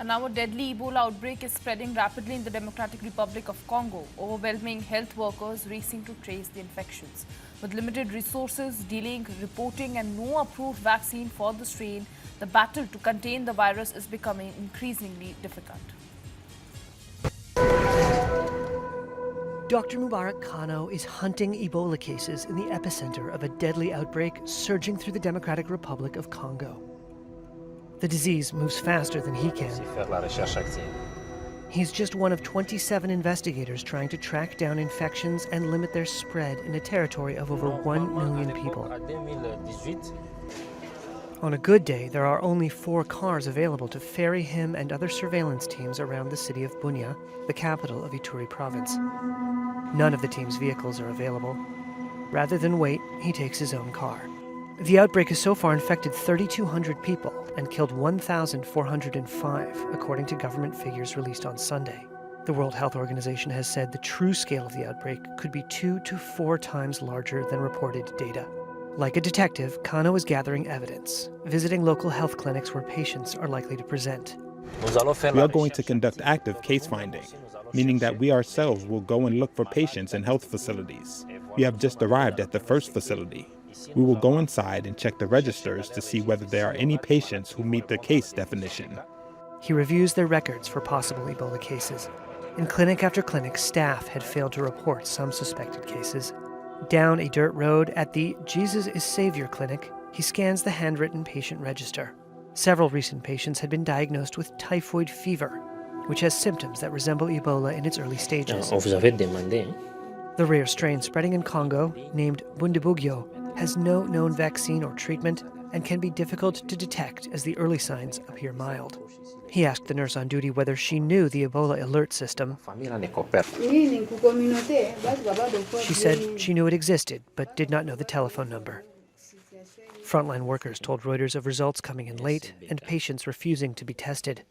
And now a deadly Ebola outbreak is spreading rapidly in the Democratic Republic of Congo, overwhelming health workers racing to trace the infections. With limited resources, dealing, reporting and no approved vaccine for the strain, the battle to contain the virus is becoming increasingly difficult. Dr. Mubarak Kano is hunting Ebola cases in the epicenter of a deadly outbreak surging through the Democratic Republic of Congo. The disease moves faster than he can. He's just one of 27 investigators trying to track down infections and limit their spread in a territory of over 1 million people. On a good day, there are only 4 cars available to ferry him and other surveillance teams around the city of Bunia, the capital of Ituri province. None of the team's vehicles are available. Rather than wait, he takes his own car. The outbreak has so far infected 3,200 people and killed 1,405, according to government figures released on Sunday. The World Health Organization has said the true scale of the outbreak could be 2 to 4 times larger than reported data. Like a detective, Kano is gathering evidence, visiting local health clinics where patients are likely to present. We are going to conduct active case finding, meaning that we ourselves will go and look for patients in health facilities. We have just arrived at the first facility. We will go inside and check the registers to see whether there are any patients who meet the case definition. He reviews their records for possible Ebola cases. In clinic after clinic, staff had failed to report some suspected cases. Down a dirt road at the Jesus is Savior clinic, he scans the handwritten patient register. Several recent patients had been diagnosed with typhoid fever, which has symptoms that resemble Ebola in its early stages. The rare strain spreading in Congo, named Bundibugyo, has no known vaccine or treatment and can be difficult to detect as the early signs appear mild. He asked the nurse on duty whether she knew the Ebola alert system. She said she knew it existed, but did not know the telephone number. Frontline workers told Reuters of results coming in late and patients refusing to be tested.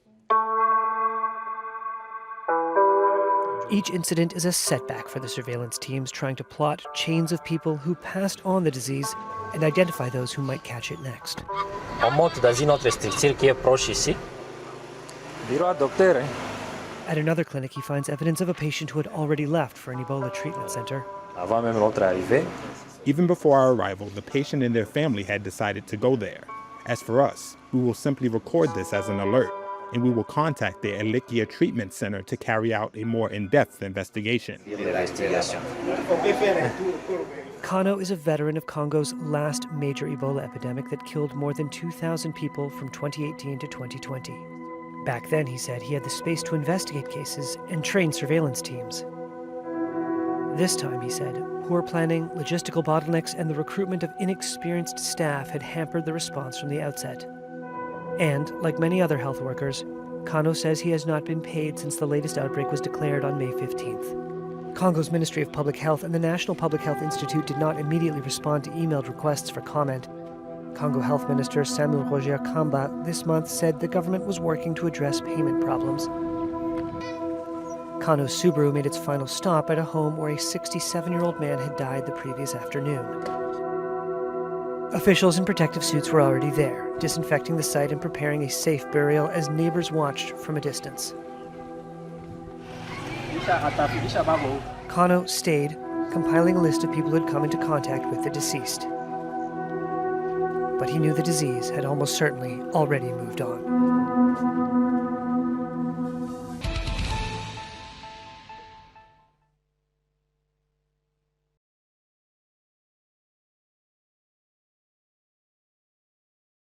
Each incident is a setback for the surveillance teams trying to plot chains of people who passed on the disease and identify those who might catch it next. At another clinic, he finds evidence of a patient who had already left for an Ebola treatment center. Even before our arrival, the patient and their family had decided to go there. As for us, we will simply record this as an alert, and we will contact the Elikia Treatment Center to carry out a more in-depth investigation. Kano is a veteran of Congo's last major Ebola epidemic that killed more than 2,000 people from 2018 to 2020. Back then, he said, he had the space to investigate cases and train surveillance teams. This time, he said, poor planning, logistical bottlenecks, and the recruitment of inexperienced staff had hampered the response from the outset. And, like many other health workers, Kano says he has not been paid since the latest outbreak was declared on May 15th. Congo's Ministry of Public Health and the National Public Health Institute did not immediately respond to emailed requests for comment. Congo Health Minister Samuel Roger Kamba this month said the government was working to address payment problems. Kano's Subaru made its final stop at a home where a 67-year-old man had died the previous afternoon. Officials in protective suits were already there, disinfecting the site and preparing a safe burial as neighbors watched from a distance. Kano stayed, compiling a list of people who had come into contact with the deceased. But he knew the disease had almost certainly already moved on.